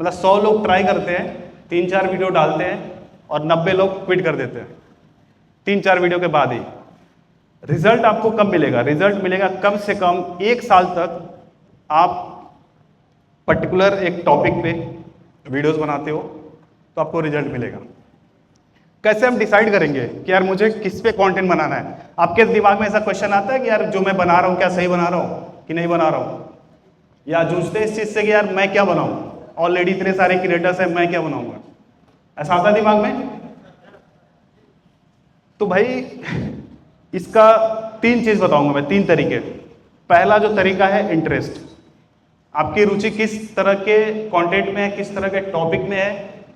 मतलब 100 लोग ट्राई करते हैं, 3-4 वीडियो डालते हैं और 90 लोग क्विट कर देते हैं 3-4 वीडियो के बाद ही। रिजल्ट आपको कब मिलेगा? रिजल्ट मिलेगा कम से कम 1 साल तक आप पर्टिकुलर एक टॉपिक पे वीडियोस बनाते हो तो आपको रिजल्ट मिलेगा। कैसे हम डिसाइड करेंगे कि यार मुझे किस पे कंटेंट बनाना है? आपके दिमाग में ऐसा क्वेश्चन आता है कि यार जो मैं बना रहा हूँ क्या सही बना रहा हूँ कि नहीं बना रहा हूँ, या जूझते इस चीज से कि यार मैं क्या बनाऊं, ऑलरेडी इतने सारे क्रिएटर्स हैं, मैं क्या बनाऊंगा, ऐसा आता है दिमाग में? तो भाई इसका 3 चीज बताऊंगा मैं, 3 तरीके। पहला जो तरीका है इंटरेस्ट, आपकी रुचि किस तरह के कंटेंट में है, किस तरह के टॉपिक में है,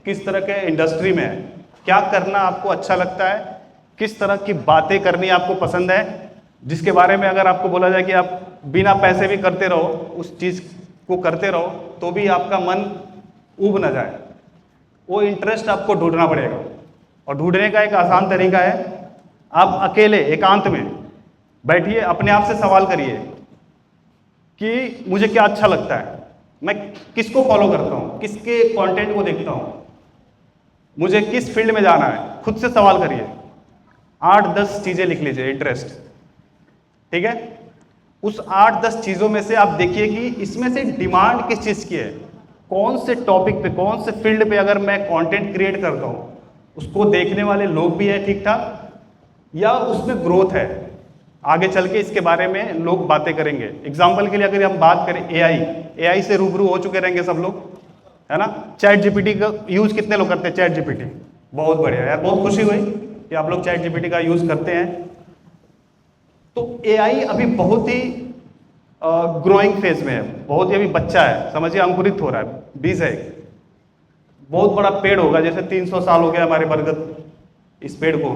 किस तरह के इंडस्ट्री में है, क्या करना आपको अच्छा लगता है, किस तरह की बातें करनी आपको पसंद है, जिसके बारे में अगर आपको बोला जाए कि आप बिना पैसे भी करते रहो, उस चीज को करते रहो तो भी आपका मन ऊब ना जाए, वो इंटरेस्ट आपको ढूंढना पड़ेगा। और ढूंढने का एक आसान तरीका है, आप अकेले एकांत में बैठिए, अपने आप से सवाल करिए कि मुझे क्या अच्छा लगता है, मैं किसको फॉलो करता हूँ, किसके कंटेंट को देखता हूँ, मुझे किस फील्ड में जाना है। खुद से सवाल करिए, 8-10 चीजें लिख लीजिए इंटरेस्ट, ठीक है? उस 8-10 चीजों में से आप देखिए कि इसमें से डिमांड किस चीज की है, कौन से टॉपिक पे, कौन से फील्ड पे अगर मैं कंटेंट क्रिएट करता हूँ उसको देखने वाले लोग भी है ठीक ठाक, या उसमें ग्रोथ है, आगे चल के इसके बारे में लोग बातें करेंगे। एग्जाम्पल के लिए अगर हम बात करें एआई से रूबरू हो चुके रहेंगे सब लोग, है ना? चैट जीपीटी का यूज कितने लोग करते हैं? चैट जीपीटी, बहुत बढ़िया यार, बहुत खुशी हुई कि आप लोग चैट जीपीटी का यूज करते हैं। तो एआई अभी बहुत ही ग्रोइंग फेज में है, बहुत ही अभी बच्चा है, समझिए अंकुरित हो रहा है, बीज है, बहुत बड़ा पेड़ होगा, जैसे 300 साल हो गया हमारे बरगद इस पेड़ को,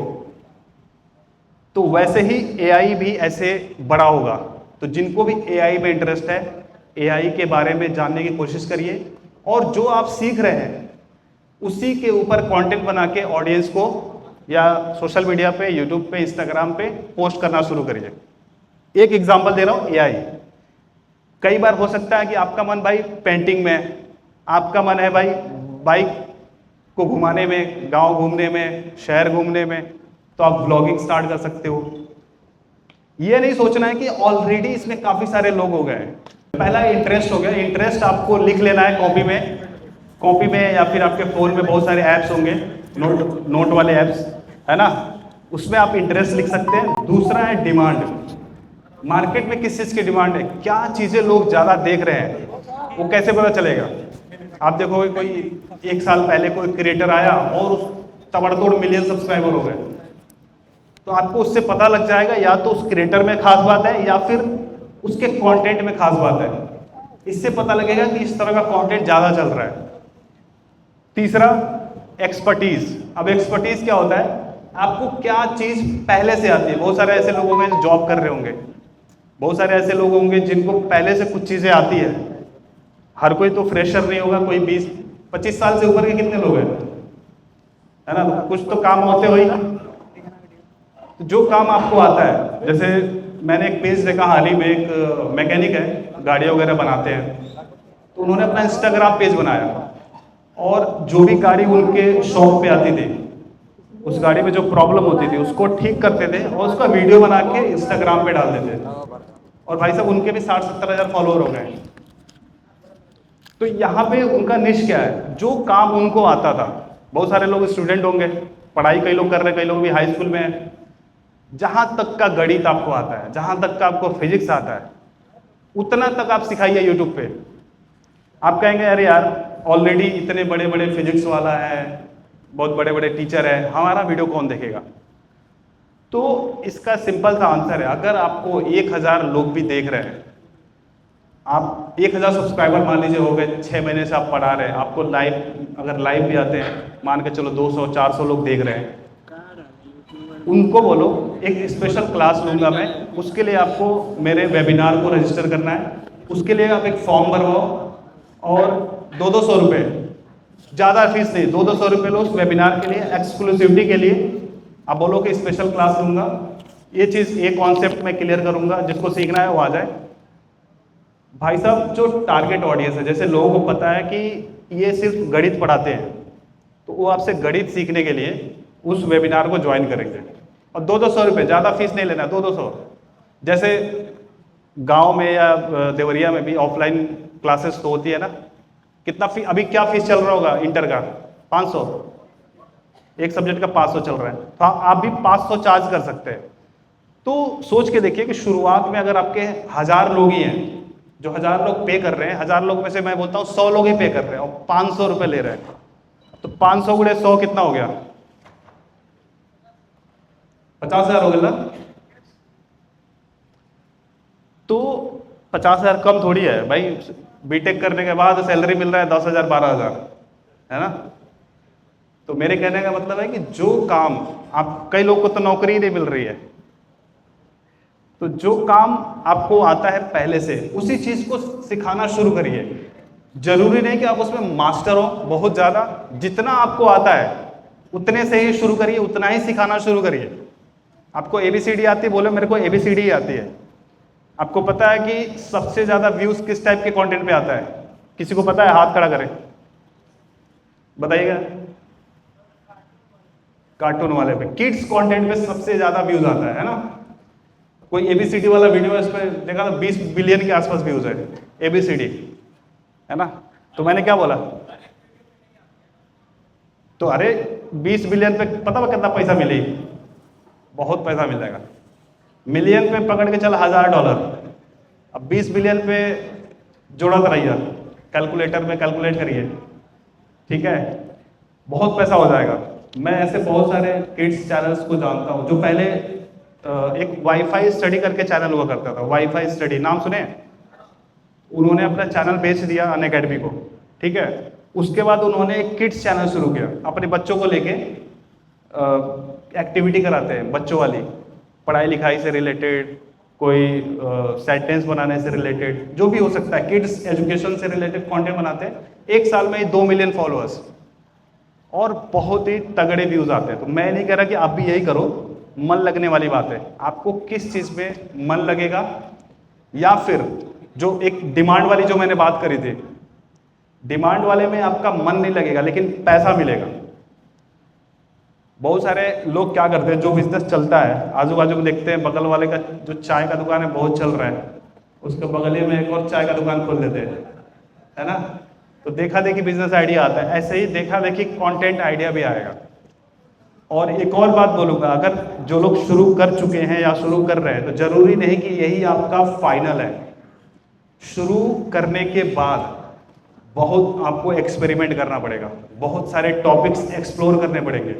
तो वैसे ही एआई भी ऐसे बड़ा होगा। तो जिनको भी एआई में इंटरेस्ट है, एआई के बारे में जानने की कोशिश करिए, और जो आप सीख रहे हैं उसी के ऊपर कंटेंट बना के ऑडियंस को या सोशल मीडिया पे, यूट्यूब पे, इंस्टाग्राम पे पोस्ट करना शुरू करिए। एक एग्जांपल दे रहा हूँ एआई। कई बार हो सकता है कि आपका मन भाई पेंटिंग में, आपका मन है भाई बाइक को घुमाने में, गांव घूमने में, शहर घूमने में, तो आप ब्लॉगिंग स्टार्ट कर सकते हो। ये नहीं सोचना है कि ऑलरेडी इसमें काफी सारे लोग हो गए। पहला इंटरेस्ट हो गया, इंटरेस्ट आपको लिख लेना है कॉपी में या फिर आपके फोन में बहुत सारे ऐप्स होंगे, नोट वाले ऐप्स, है ना? उसमें आप इंटरेस्ट लिख सकते हैं। दूसरा है डिमांड, मार्केट में किस चीज की डिमांड है, क्या चीजें लोग ज्यादा देख रहे हैं, वो कैसे पता चलेगा? आप देखोगे कोई 1 साल पहले कोई क्रिएटर आया और उस तबड़तोड़ मिलियन सब्सक्राइबर हो गए, तो आपको उससे पता लग जाएगा या तो उस क्रिएटर में खास बात है या फिर उसके कंटेंट में खास बात है। इससे पता लगेगा कि इस तरह का कंटेंट ज्यादा चल रहा है। तीसरा एक्सपर्टीज। अब एक्सपर्टीज क्या होता है, आपको क्या चीज पहले से आती है। बहुत सारे ऐसे लोग होंगे जो जॉब कर रहे होंगे, बहुत सारे ऐसे लोग होंगे जिनको पहले से कुछ चीजें आती है। हर कोई तो फ्रेशर नहीं होगा, कोई 20-25 साल से ऊपर के कितने लोग हैं, है ना? कुछ तो काम होते हो ही ना। तो जो काम आपको आता है, जैसे मैंने एक पेज देखा हाल ही में, एक मैकेनिक है, गाड़ियाँ वगैरह बनाते हैं, तो उन्होंने अपना इंस्टाग्राम पेज बनाया और जो भी गाड़ी उनके शॉप पे आती थी, उस गाड़ी में जो प्रॉब्लम होती थी उसको ठीक करते थे और उसका वीडियो बना के इंस्टाग्राम पे डाल देते थे। और भाई साहब उनके भी 60-70 हज़ार फॉलोअर हो गए। तो यहाँ पे उनका निश क्या है, जो काम उनको आता था। बहुत सारे लोग स्टूडेंट होंगे, पढ़ाई कई लोग कर रहे हैं, कई लोग भी हाई स्कूल में हैं। जहां तक का गणित आपको आता है, जहां तक का आपको फिजिक्स आता है, उतना तक आप सिखाइए यूट्यूब पे। आप कहेंगे अरे यार ऑलरेडी इतने बड़े बड़े फिजिक्स वाला है, बहुत बड़े बड़े टीचर है, हमारा वीडियो कौन देखेगा? तो इसका सिंपल सा आंसर है, अगर आपको 1000 लोग भी देख रहे हैं, आप 1000 सब्सक्राइबर मान लीजिए हो गए, 6 महीने से आप पढ़ा रहे हैं, आपको अगर लाइव भी आते हैं, मान के चलो 200-400 लोग देख रहे हैं, उनको बोलो एक स्पेशल क्लास लूंगा मैं, उसके लिए आपको मेरे वेबिनार को रजिस्टर करना है। उसके लिए आप एक फॉर्म भरवाओ और 200 रुपये, ज़्यादा फीस नहीं, 200 रुपये लो उस वेबिनार के लिए, एक्सक्लूसिविटी के लिए। आप बोलो कि स्पेशल क्लास लूंगा, ये चीज़, ये कॉन्सेप्ट मैं क्लियर करूंगा, जिसको सीखना है वो आ जाए। भाई साहब जो टारगेट ऑडियंस है, जैसे लोगों को पता है कि ये सिर्फ गणित पढ़ाते हैं, तो वो आपसे गणित सीखने के लिए उस वेबिनार को ज्वाइन करेंगे। और 200 रुपये, ज़्यादा फीस नहीं लेना, 200। जैसे गांव में या देवरिया में भी ऑफलाइन क्लासेस तो होती है ना, कितना फी अभी क्या फीस चल रहा होगा इंटर का? 500, एक सब्जेक्ट का 500 चल रहा है, तो आप भी 500 चार्ज कर सकते हैं। तो सोच के देखिए कि शुरुआत में अगर आपके 1000 लोग ही हैं, जो 1000 लोग पे कर रहे हैं, 1000 लोग में से मैं बोलता हूँ 100 लोग ही पे कर रहे हैं और 500 रुपये ले रहे हैं, तो 500 गुणे 100 कितना हो गया? 50,000 हो गया ना? तो 50,000 कम थोड़ी है भाई, बीटेक करने के बाद सैलरी मिल रहा है 10,000 12,000, है ना? तो मेरे कहने का मतलब है कि जो काम आप, कई लोग को तो नौकरी ही नहीं मिल रही है, तो जो काम आपको आता है पहले से, उसी चीज को सिखाना शुरू करिए। जरूरी नहीं कि आप उसमें मास्टर हो बहुत ज्यादा, जितना आपको आता है उतने से ही शुरू करिए, उतना ही सिखाना शुरू करिए। आपको ABCD आती है, बोले मेरे को ABCD ही आती है। आपको पता है कि सबसे ज्यादा व्यूज किस टाइप के कंटेंट पे आता है? किसी को पता है? हाथ खड़ा करें, बताइएगा। कार्टून वाले पे, किड्स कंटेंट पे सबसे ज्यादा व्यूज आता है ना? कोई ABCD वाला वीडियो है, इस पर देखा तो 20 बिलियन के आसपास व्यूज है ABCD, है ना? तो मैंने क्या बोला? तो अरे 20 बिलियन पे पता है कितना पैसा मिले? बहुत पैसा मिलेगा। मिलियन पे पकड़ के चल $1000, अब 20 बिलियन पे जोड़त रहिए, कैलकुलेटर में कैलकुलेट करिए, ठीक है? बहुत पैसा हो जाएगा। मैं ऐसे बहुत सारे किड्स चैनल्स को जानता हूँ, जो पहले एक वाईफाई स्टडी करके चैनल हुआ करता था, वाईफाई स्टडी, नाम सुने? उन्होंने अपना चैनल बेच दिया अनअकैडमी को, ठीक है? उसके बाद उन्होंने एक किड्स चैनल शुरू किया, अपने बच्चों को लेके एक्टिविटी कराते हैं बच्चों वाली, पढ़ाई लिखाई से रिलेटेड, कोई सेंटेंस बनाने से रिलेटेड, जो भी हो सकता है, किड्स एजुकेशन से रिलेटेड कंटेंट बनाते हैं। 1 साल में ही 2 मिलियन फॉलोअर्स और बहुत ही तगड़े व्यूज आते हैं। तो मैं नहीं कह रहा कि आप भी यही करो, मन लगने वाली बात है। आपको किस चीज में मन लगेगा, या फिर जो एक डिमांड वाली जो मैंने बात करी थी, डिमांड वाले में आपका मन नहीं लगेगा लेकिन पैसा मिलेगा। बहुत सारे लोग क्या करते हैं, जो बिजनेस चलता है, आजू बाजू में देखते हैं बगल वाले का जो चाय का दुकान है बहुत चल रहा है, उसके बगल में एक और चाय का दुकान खोल देते हैं, है ना? तो देखा देखी बिजनेस आइडिया आता है, ऐसे ही देखा देखी कंटेंट आइडिया भी आएगा। और एक और बात बोलूँगा, अगर जो लोग शुरू कर चुके हैं या शुरू कर रहे हैं, तो जरूरी नहीं कि यही आपका फाइनल है। शुरू करने के बाद बहुत आपको एक्सपेरिमेंट करना पड़ेगा, बहुत सारे टॉपिक्स एक्सप्लोर करने पड़ेंगे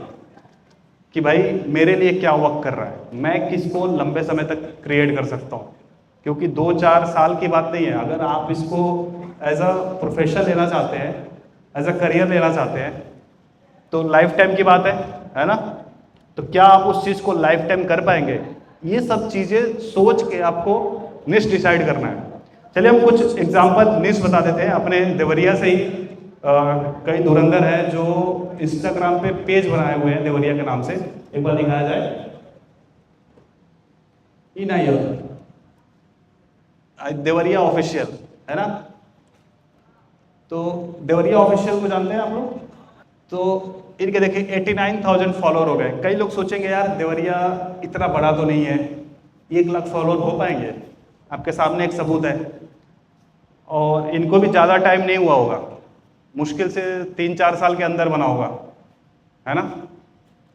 कि भाई मेरे लिए क्या वर्क कर रहा है, मैं किसको लंबे समय तक क्रिएट कर सकता हूँ। क्योंकि 2-4 साल की बात नहीं है, अगर आप इसको एज अ प्रोफेशन लेना चाहते हैं, एज अ करियर लेना चाहते हैं, तो लाइफ टाइम की बात है ना? तो क्या आप उस चीज़ को लाइफ टाइम कर पाएंगे? ये सब चीज़ें सोच के आपको निश डिसाइड करना है। चलिए हम कुछ एग्जाम्पल निश बता देते हैं अपने देवरिया से ही। कई धुरंधर है जो इंस्टाग्राम पे पेज बनाए हुए हैं देवरिया के नाम से, एक बार दिखाया जाए। देवरिया ऑफिशियल, है ना? तो देवरिया ऑफिशियल को जानते हैं आप लोग? तो इनके देखिए 89,000 फॉलोअर हो गए। कई लोग सोचेंगे यार देवरिया इतना बड़ा तो नहीं है, 1 लाख फॉलोअर हो पाएंगे? आपके सामने एक सबूत है। और इनको भी ज़्यादा टाइम नहीं हुआ होगा, मुश्किल से 3-4 साल के अंदर बना होगा, है ना?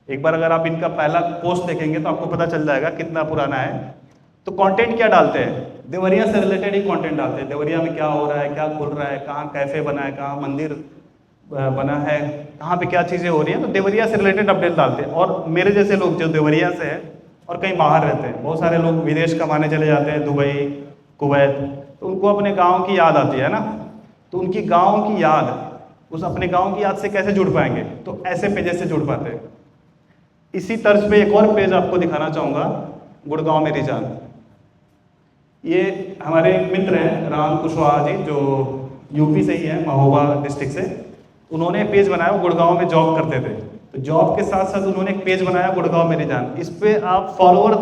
एक बार अगर आप इनका पहला पोस्ट देखेंगे तो आपको पता चल जाएगा कितना पुराना है। तो कंटेंट क्या डालते हैं? देवरिया से रिलेटेड ही कंटेंट डालते हैं। देवरिया में क्या हो रहा है, क्या खुल रहा है, कहाँ कैफ़े बना है, कहाँ मंदिर बना है, कहाँ पे क्या चीज़ें हो रही हैं, तो देवरिया से रिलेटेड अपडेट डालते हैं। और मेरे जैसे लोग जो देवरिया से हैं और कहीं बाहर रहते हैं, बहुत सारे लोग विदेश कमाने चले जाते हैं, दुबई, कुवैत, तो उनको अपने गाँव की याद आती है ना? तो उनकी गाँव की याद, उस अपने गाँव की याद से कैसे जुड़ पाएंगे? तो ऐसे पेजेस से जुड़ पाते हैं। इसी तर्ज पे एक और पेज आपको दिखाना चाहूँगा, गुड़गांव मेरी जान। ये हमारे एक मित्र हैं राम कुशवाहा जी, जो यूपी से ही है, महोबा डिस्ट्रिक्ट से। उन्होंने पेज बनाया, वो गुड़गांव में जॉब करते थे, तो जॉब के साथ साथ उन्होंने एक पेज बनाया गुड़गांव मेरी जान। इस पे आप फॉलोअर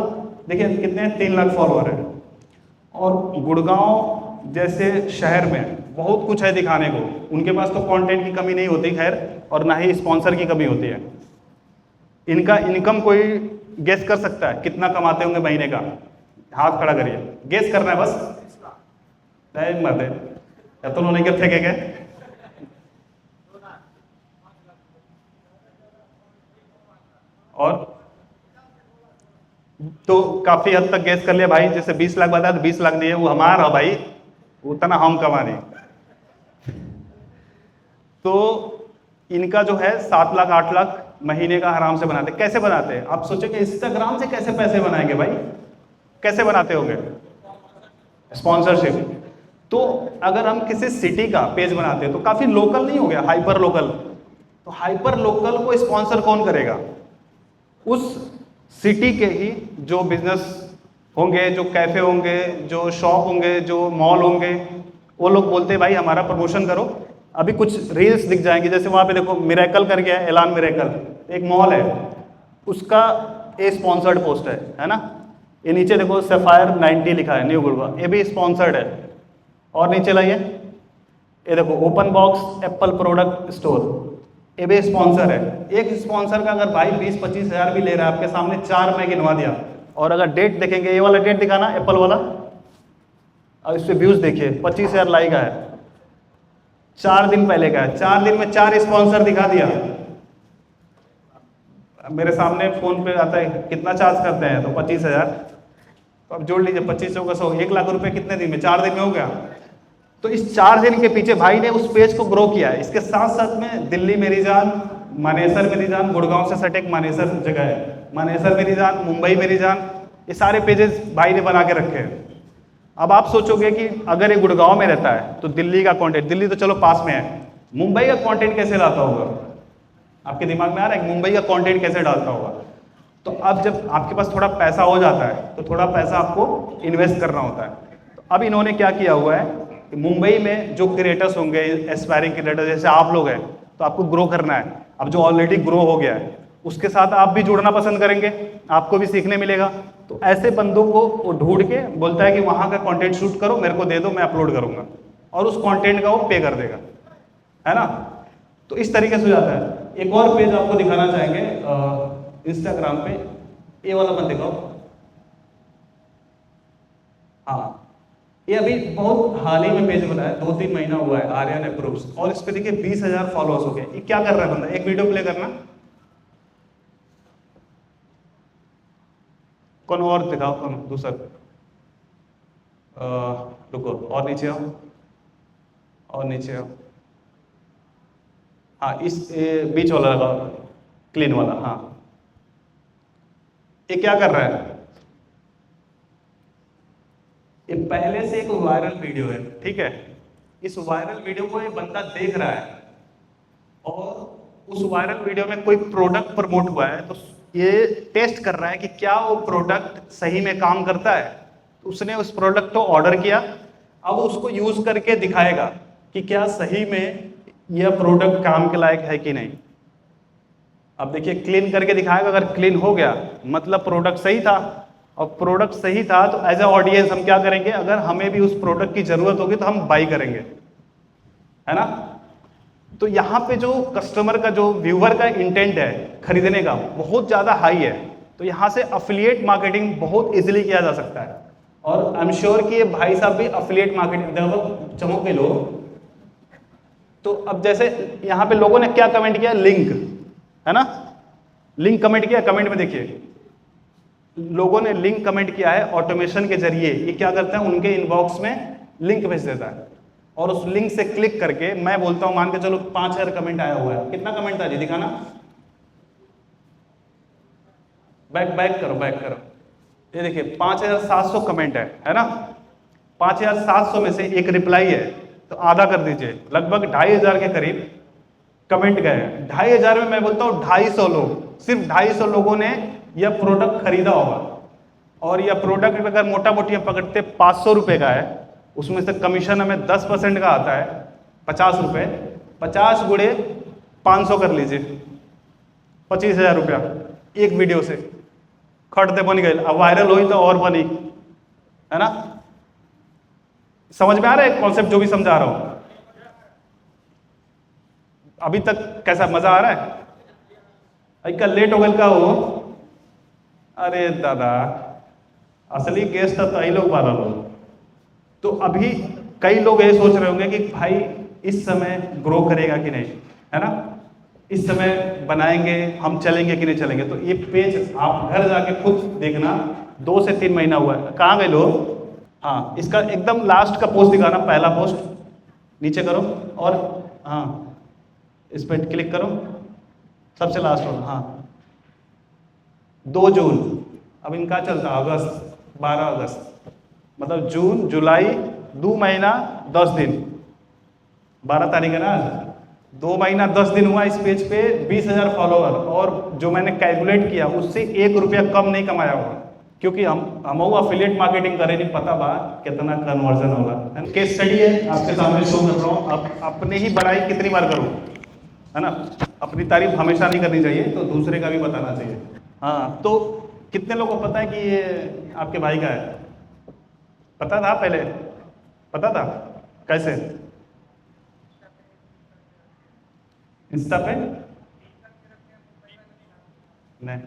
देखिए कितने हैं, 3 लाख फॉलोअर है। और गुड़गांव जैसे शहर में बहुत कुछ है दिखाने को, उनके पास तो कंटेंट की कमी नहीं होती खैर, और ना ही स्पॉन्सर की कमी होती है। इनका इनकम कोई गेस कर सकता है कितना कमाते होंगे महीने का? हाथ खड़ा करिए, गेस करना है बस। नहीं मत है या तो उन्होंने क्या फेंकेंगे। और तो काफी हद तक गैस कर लिया भाई, जैसे 20 लाख बताया तो 20 लाख नहीं है, वो हमारा भाई, उतना हम कमा नहीं। तो इनका जो है 7 लाख 8 लाख महीने का आराम से बनाते। कैसे बनाते हैं आप सोचेंगे? इंस्टाग्राम से कैसे पैसे बनाएंगे भाई? कैसे बनाते होंगे? स्पॉन्सरशिप। तो अगर हम किसी सिटी का पेज बनाते हैं तो काफी लोकल नहीं हो गया, हाइपर लोकल। तो हाइपर लोकल को स्पॉन्सर कौन करेगा? उस सिटी के ही जो बिजनेस होंगे, जो कैफे होंगे, जो शॉप होंगे, जो मॉल होंगे, वो लोग बोलते हैं भाई हमारा प्रमोशन करो। अभी कुछ रील्स दिख जाएंगी, जैसे वहां पे देखो मिरेकल कर गया है, एलान मिरेकल, एक मॉल है, उसका ए स्पॉन्सर्ड पोस्ट है ना। ये नीचे देखो सफायर 90 लिखा है, न्यू गुड़वा, ये भी स्पॉन्सर्ड है। और नीचे लाइए, ये देखो open box Apple product store, ये भी स्पॉन्सर है। एक स्पॉन्सर का अगर भाई 20-25 हज़ार भी ले रहा है, आपके सामने 4 मैं गिनवा दिया। और अगर डेट देखेंगे, ये वाला डेट दिखाना एप्पल वाला, और इस पे व्यूज देखिए 25,000 लाइक है, 4 दिन पहले का है। 4 दिन में 4 स्पॉन्सर दिखा दिया। मेरे सामने फोन पे आता है कितना चार्ज करते हैं, तो 25,000। तो अब जोड़ लीजिए 25 का 100, 1 लाख रुपए कितने दिन में? 4 दिन में हो गया। तो इस 4 दिन के पीछे भाई ने उस पेज को ग्रो किया है। इसके साथ साथ में दिल्ली मेरी जान, मानेसर मेरी जान, गुड़गांव से सटे एक मानेसर जगह है, मानेसर मेरी जान, मुंबई मेरी जान, ये सारे पेजेस भाई ने बना के रखे हैं। अब आप सोचोगे कि अगर ये गुड़गांव में रहता है तो दिल्ली का कंटेंट, दिल्ली तो चलो पास में है, मुंबई का कंटेंट कैसे लाता होगा? आपके दिमाग में आ रहा है कि मुंबई का कंटेंट कैसे डालता होगा? तो अब जब आपके पास थोड़ा पैसा हो जाता है तो थोड़ा पैसा आपको इन्वेस्ट करना होता है। तो अब इन्होंने क्या किया हुआ है कि मुंबई में जो क्रिएटर्स होंगे, एस्पायरिंग क्रिएटर्स जैसे आप लोग हैं, तो आपको ग्रो करना है। अब जो ऑलरेडी ग्रो हो गया है उसके साथ आप भी जुड़ना पसंद करेंगे, आपको भी सीखने मिलेगा। तो ऐसे बंदों को वो ढूंढ के बोलता है कि वहां का कंटेंट शूट करो, मेरे को दे दो, मैं अपलोड करूंगा, और उस कंटेंट का वो पे कर देगा, है ना। तो इस तरीके से हो जाता है। एक और पेज आपको दिखाना चाहेंगे इंस्टाग्राम पे, ये वाला मत दिखाओ। हाँ, ये अभी बहुत हाल ही में पेज बनाया, 2-3 महीना हुआ है, आर्यन अप्रूव्स, और इस पे देखिए 20,000 फॉलोअर्स हो गए। ये क्या कर रहा है बंदा? एक वीडियो प्ले करना, कौन और दिखाओ, कौन दूसरा, रुको और नीचे आओ, और नीचे आओ। हाँ, इस बीच वाला लगाओ, क्लीन वाला। हाँ, ये क्या कर रहा है? ये पहले से एक वायरल वीडियो है, ठीक है। इस वायरल वीडियो को ये बंदा देख रहा है, और उस वायरल वीडियो में कोई प्रोडक्ट प्रमोट हुआ है, तो ये टेस्ट कर रहा है कि क्या वो प्रोडक्ट सही में काम करता है। तो उसने उस प्रोडक्ट को ऑर्डर किया, अब उसको यूज करके दिखाएगा कि क्या सही में यह प्रोडक्ट काम के लायक है कि नहीं। अब देखिए क्लीन करके दिखाएगा, अगर क्लीन हो गया मतलब प्रोडक्ट सही था, और प्रोडक्ट सही था तो एज ए ऑडियंस हम क्या करेंगे? अगर हमें भी उस प्रोडक्ट की जरूरत होगी तो हम बाई करेंगे, है ना। तो यहाँ पे जो कस्टमर का, जो व्यूअर का इंटेंट है खरीदने का, बहुत ज्यादा हाई है। तो यहाँ से अफिलिएट मार्केटिंग बहुत इजीली किया जा सकता है। और आई एम श्योर कि ये भाई साहब भी अफिलिएट मार्केटिंग, चमक के लोग। तो अब जैसे यहाँ पे लोगों ने क्या कमेंट किया? लिंक, है ना, लिंक कमेंट किया। कमेंट में देखिए लोगों ने लिंक कमेंट किया है ऑटोमेशन के जरिए। ये क्या करता है? उनके इनबॉक्स में लिंक भेज देता है, और उस लिंक से क्लिक करके, मैं बोलता हूं मान के चलो 5,000 कमेंट आया हुआ है। कितना कमेंट था जी? दिखाना, बैक करो, बैक करो। ये देखिए 5,700 कमेंट है ना। 5,700 में से एक रिप्लाई है, तो आधा कर दीजिए, लगभग 2,500 के करीब कमेंट गए। 2,500 में मैं बोलता हूँ 250 लोग, सिर्फ 250 लोगों ने यह प्रोडक्ट खरीदा होगा। और यह प्रोडक्ट अगर मोटा मोटी पकड़ते 500 रुपए का है, उसमें से कमीशन हमें 10% का आता है 50 रुपए। 50 गुणे 500 कर लीजिए, 25,000 रुपया एक वीडियो से खटते बन गए। अब वायरल हुई तो और बनी, है ना। समझ में आ रहा है कॉन्सेप्ट जो भी समझा रहा हूं? अभी तक कैसा मजा आ रहा है? क्या लेट हो गल का हो? अरे दादा, असली गेस्ट तो यही लोग 12 लोग। तो अभी कई लोग ये सोच रहे होंगे कि भाई इस समय ग्रो करेगा कि नहीं, है ना, इस समय बनाएंगे हम, चलेंगे कि नहीं चलेंगे। तो ये पेज आप घर जाके खुद देखना, 2 से 3 महीना हुआ है। कहाँ गए लोग? हाँ, इसका एकदम लास्ट का पोस्ट दिखाना, पहला पोस्ट नीचे करो और हाँ इस पर क्लिक करो, सबसे लास्ट वाला। हाँ, 2 जून। अब इनका चलता अगस्त, 12 अगस्त, मतलब जून जुलाई 2 महीना 10 दिन, 12 तारीख है ना आज, 2 महीना 10 दिन हुआ। इस पेज पे 20,000 फॉलोअर, और जो मैंने कैलकुलेट किया उससे 1 रुपया कम नहीं कमाया होगा, क्योंकि हम अफिलिएट मार्केटिंग करें, नहीं पता बा कितना कन्वर्जन होगा। केस स्टडी है आपके सामने शो कर रहा हूँ। अब अपने ही बड़ाई कितनी बार करूँ, है ना, अपनी तारीफ हमेशा नहीं करनी चाहिए, तो दूसरे का भी बताना चाहिए। हाँ, तो कितने लोगों को पता है कि ये आपके भाई का है? पता था पहले? पता था? कैसे? इंस्टा पे? नहीं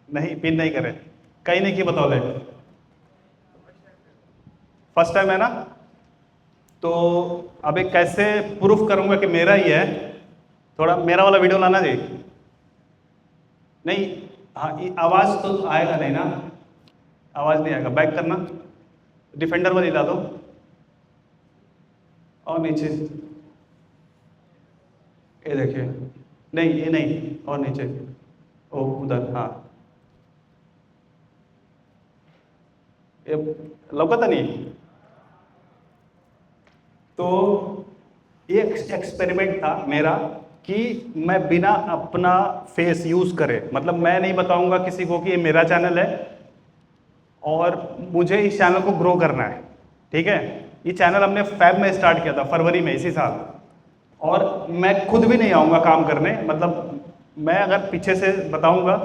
नहीं, पिन नहीं करे, कहीं नहीं की बतौले, फर्स्ट टाइम है ना। तो अब एक कैसे प्रूफ करूंगा कि मेरा ही है? थोड़ा मेरा वाला वीडियो लाना जी। नहीं, हाँ, आवाज तो आएगा नहीं ना, आवाज नहीं आएगा। बैक करना, डिफेंडर वाली ला दो, और नीचे ये देखिए, नहीं ये नहीं, और नीचे, ओ उधर, हाँ, ये लौकता नहीं। तो ये एक्सपेरिमेंट था मेरा कि मैं बिना अपना फेस यूज करे, मतलब मैं नहीं बताऊंगा किसी को कि ये मेरा चैनल है और मुझे इस चैनल को ग्रो करना है, ठीक है। ये चैनल हमने फेब में स्टार्ट किया था, फरवरी में इसी साल, और मैं खुद भी नहीं आऊँगा काम करने, मतलब मैं अगर पीछे से बताऊँगा,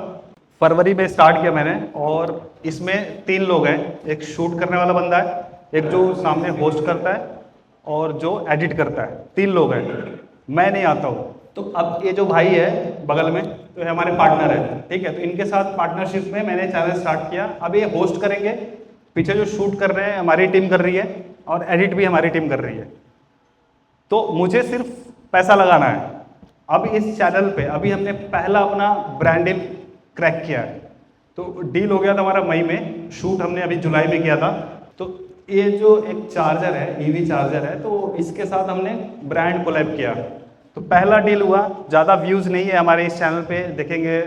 फरवरी में स्टार्ट किया मैंने, और इसमें 3 लोग हैं, एक शूट करने वाला बंदा है, एक जो सामने होस्ट करता है, और जो एडिट करता है। 3 लोग हैं, मैं नहीं आता हूँ। तो अब ये जो भाई है बगल में, तो ये हमारे पार्टनर है, ठीक है। तो इनके साथ पार्टनरशिप में मैंने चैनल स्टार्ट किया। अब ये होस्ट करेंगे, पीछे जो शूट कर रहे हैं हमारी टीम कर रही है, और एडिट भी हमारी टीम कर रही है। तो मुझे सिर्फ पैसा लगाना है। अब इस चैनल पे अभी हमने पहला अपना ब्रांड डील क्रैक किया है। तो डील हो गया था हमारा मई में, शूट हमने अभी जुलाई में किया था। तो ये जो एक चार्जर है, ईवी चार्जर है, तो इसके साथ हमने ब्रांड कोलैब किया। तो पहला डील हुआ, ज़्यादा व्यूज़ नहीं है हमारे इस चैनल पे, देखेंगे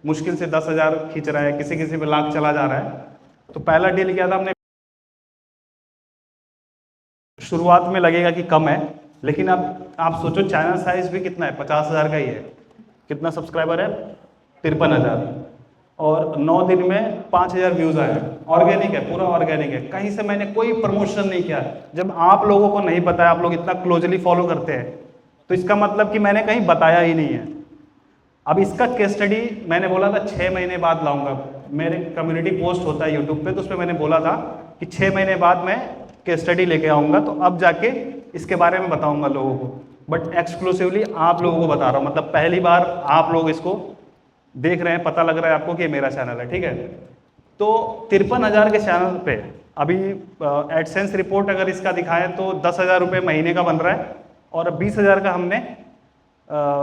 मुश्किल से 10,000 खींच रहा है, किसी किसी पे लाख चला जा रहा है। तो पहला डील किया था हमने, शुरुआत में लगेगा कि कम है, लेकिन अब आप सोचो चैनल साइज भी कितना है, 50,000 का ही है। कितना सब्सक्राइबर है? 53,000, और 9 दिन में 5,000 व्यूज आए। ऑर्गेनिक है, पूरा ऑर्गेनिक है, कहीं से मैंने कोई प्रमोशन नहीं किया। जब आप लोगों को नहीं पता है, आप लोग इतना क्लोजली फॉलो करते हैं, तो इसका मतलब कि मैंने कहीं बताया ही नहीं है। अब इसका केस स्टडी मैंने बोला था 6 महीने बाद लाऊंगा, मेरे कम्युनिटी पोस्ट होता है यूट्यूब पे, तो उसमें मैंने बोला था कि 6 महीने बाद मैं केस स्टडी लेके आऊँगा, तो अब जाके इसके बारे में बताऊँगा लोगों को। बट एक्सक्लूसिवली आप लोगों को बता रहा हूँ, मतलब पहली बार आप लोग इसको देख रहे हैं, पता लग रहा है आपको कि ये मेरा चैनल है, ठीक है। तो 53,000 के चैनल पे अभी एडसेंस रिपोर्ट अगर इसका दिखाएं तो 10,000 रुपये महीने का बन रहा है, और 20,000 का हमने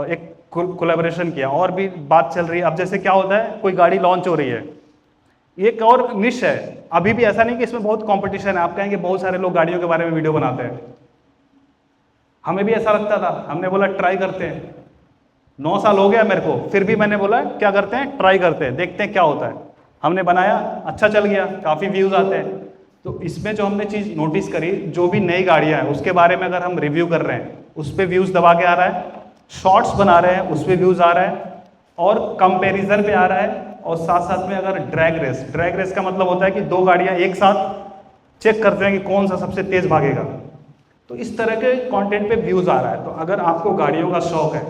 एक कोलैबोरेशन किया, और भी बात चल रही है। अब जैसे क्या होता है, कोई गाड़ी लॉन्च हो रही है, ये एक और निश है, अभी भी ऐसा नहीं कि इसमें बहुत कंपटीशन है। आप कहेंगे बहुत सारे लोग गाड़ियों के बारे में वीडियो बनाते हैं, हमें भी ऐसा लगता था, हमने बोला ट्राई करते हैं। 9 साल हो गया मेरे को, फिर भी मैंने बोला क्या करते हैं, ट्राई करते हैं, देखते हैं क्या होता है। हमने बनाया, अच्छा चल गया, काफ़ी व्यूज़ आते हैं। तो इसमें जो हमने चीज़ नोटिस करी, जो भी नई गाड़ियाँ हैं उसके बारे में अगर हम रिव्यू कर रहे हैं, उस पर व्यूज़ दबा के आ रहा है, शॉर्ट्स बना रहे हैं उस पर व्यूज़ आ रहा है, और कंपेरिजन पे आ रहा है, और साथ साथ में अगर ड्रैग रेस का मतलब होता है कि 2 गाड़ियाँ एक साथ चेक करते हैं कि कौन सा सबसे तेज़ भागेगा। तो इस तरह के कंटेंट पे व्यूज़ आ रहा है। तो अगर आपको गाड़ियों का शौक है,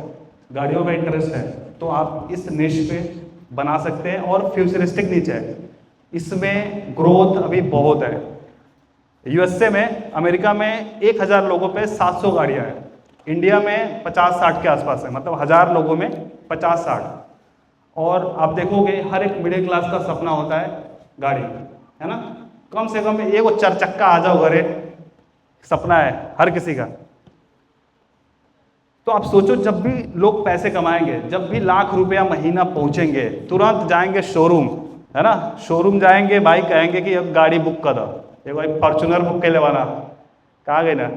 गाड़ियों में इंटरेस्ट है, तो आप इस निश पे बना सकते हैं, और फ्यूचरिस्टिक निच है, इसमें ग्रोथ अभी बहुत है। यूएसए में, अमेरिका में 1,000 लोगों पे 700 गाड़ियां हैं, इंडिया में 50-60 के आसपास है, मतलब 1000 लोगों में 50-60। और आप देखोगे हर एक मिडिल क्लास का सपना होता है गाड़ी, है ना, कम से कम एक वो 4 चक्का आ जाओ घरे, सपना है हर किसी का। तो आप सोचो, जब भी लोग पैसे कमाएंगे, जब भी लाख रुपया महीना पहुंचेंगे, तुरंत जाएंगे शोरूम, है ना, शोरूम जाएंगे, भाई कहेंगे कि अब गाड़ी बुक कर दो, ये भाई फॉर्चुनर बुक के लेवाना, कहा गए ना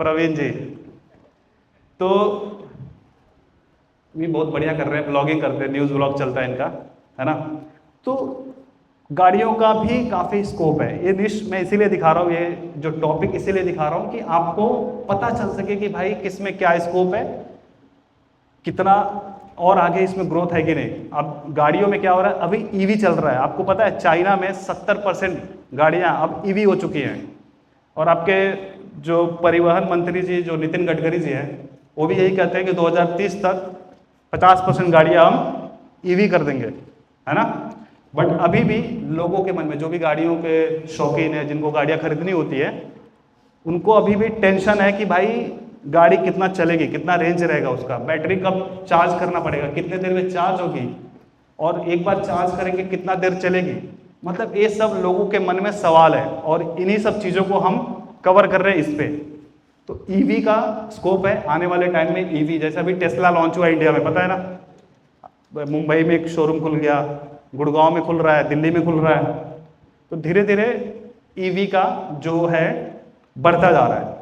प्रवीण जी। तो भी बहुत बढ़िया कर रहे हैं, ब्लॉगिंग करते हैं, न्यूज़ ब्लॉग चलता है इनका, है ना। तो गाड़ियों का भी काफ़ी स्कोप है। ये निश मैं इसीलिए दिखा रहा हूँ, ये जो टॉपिक इसीलिए दिखा रहा हूँ कि आपको पता चल सके कि भाई किस में क्या स्कोप है, कितना और आगे इसमें ग्रोथ है कि नहीं। अब गाड़ियों में क्या हो रहा है, अभी ईवी चल रहा है, आपको पता है चाइना में 70% गाड़ियाँ अब ईवी हो चुकी हैं। और आपके जो परिवहन मंत्री जी जो नितिन गडकरी जी हैं, वो भी यही कहते हैं कि 2030 तक 50% गाड़ियाँ हम ईवी कर देंगे, है ना। बट अभी भी लोगों के मन में, जो भी गाड़ियों के शौकीन है, जिनको गाड़ियाँ खरीदनी होती है, उनको अभी भी टेंशन है कि भाई गाड़ी कितना चलेगी, कितना रेंज रहेगा उसका, बैटरी कब चार्ज करना पड़ेगा, कितने देर में चार्ज होगी, और एक बार चार्ज करेंगे कितना देर चलेगी। मतलब ये सब लोगों के मन में सवाल है, और इन्हीं सब चीज़ों को हम कवर कर रहे हैं इस पे। तो ईवी का स्कोप है आने वाले टाइम में। ईवी जैसे अभी टेस्ला लॉन्च हुआ इंडिया में, पता है ना, मुंबई में एक शोरूम खुल गया, गुड़गांव में खुल रहा है, दिल्ली में खुल रहा है। तो धीरे धीरे ईवी का जो है बढ़ता जा रहा है।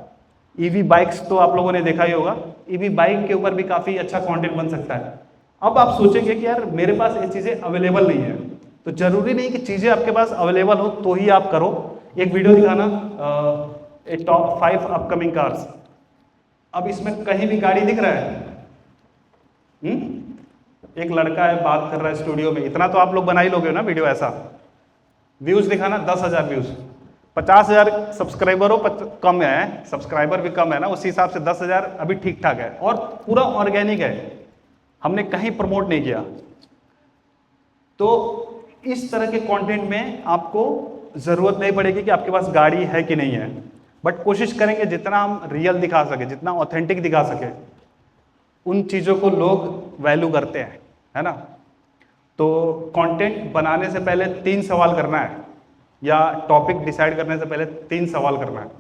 ईवी बाइक्स तो आप लोगों ने देखा ही होगा, ईवी बाइक के ऊपर भी काफ़ी अच्छा कंटेंट बन सकता है। अब आप सोचेंगे कि यार मेरे पास ये चीज़ें अवेलेबल नहीं है, तो जरूरी नहीं कि चीज़ें आपके पास अवेलेबल हो तो ही आप करो। एक वीडियो दिखाना, टॉप 5 अपकमिंग कार्स। अब इसमें कहीं भी गाड़ी दिख रहा है? एक लड़का है बात कर रहा है स्टूडियो में, इतना तो आप लोग बना ही लोगे ना वीडियो ऐसा। व्यूज दिखाना 10,000 व्यूज, 50,000 सब्सक्राइबर हो, कम है, सब्सक्राइबर भी कम है ना, उसी हिसाब से 10,000 अभी ठीक ठाक है, और पूरा ऑर्गेनिक है, हमने कहीं प्रमोट नहीं किया। तो इस तरह के कंटेंट में आपको जरूरत नहीं पड़ेगी कि आपके पास गाड़ी है कि नहीं है, बट कोशिश करेंगे जितना हम रियल दिखा सके, जितना ऑथेंटिक दिखा सके, उन चीज़ों को लोग वैल्यू करते हैं, है ना। तो कंटेंट बनाने से पहले 3 सवाल करना है, या टॉपिक डिसाइड करने से पहले 3 सवाल करना है।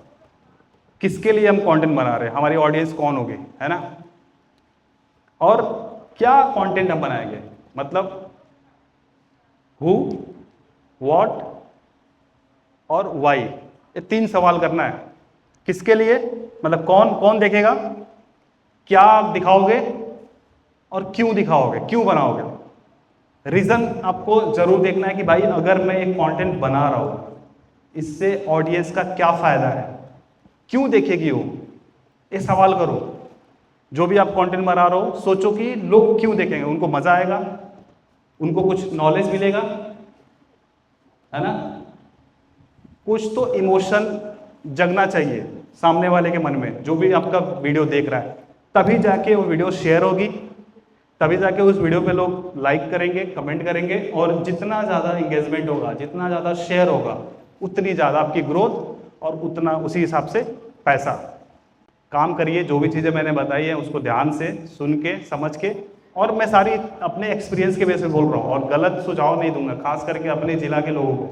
किसके लिए हम कंटेंट बना रहे हैं, हमारी ऑडियंस कौन होगी, है ना, और क्या कंटेंट हम बनाएंगे, मतलब हु, व्हाट और व्हाई, ये 3 सवाल करना है। किसके लिए, मतलब कौन देखेगा, क्या आप दिखाओगे और क्यों दिखाओगे, क्यों बनाओगे। रीजन आपको जरूर देखना है कि भाई अगर मैं एक कंटेंट बना रहा हूं, इससे ऑडियंस का क्या फायदा है, क्यों देखेगी वो, ये सवाल करो। जो भी आप कंटेंट बना रहे हो, सोचो कि लोग क्यों देखेंगे, उनको मजा आएगा, उनको कुछ नॉलेज मिलेगा, है ना, कुछ तो इमोशन जगना चाहिए सामने वाले के मन में, जो भी आपका वीडियो देख रहा है, तभी जाके वो वीडियो शेयर होगी, तभी जाके उस वीडियो पे लोग लाइक करेंगे, कमेंट करेंगे, और जितना ज़्यादा इंगेजमेंट होगा, जितना ज़्यादा शेयर होगा, उतनी ज़्यादा आपकी ग्रोथ, और उतना उसी हिसाब से पैसा। काम करिए, जो भी चीज़ें मैंने बताई हैं उसको ध्यान से सुन के, समझ के, और मैं सारी अपने एक्सपीरियंस के बेस पे बोल रहा हूँ, और गलत सुझाव नहीं दूंगा, खास करके अपने जिला के लोगों को।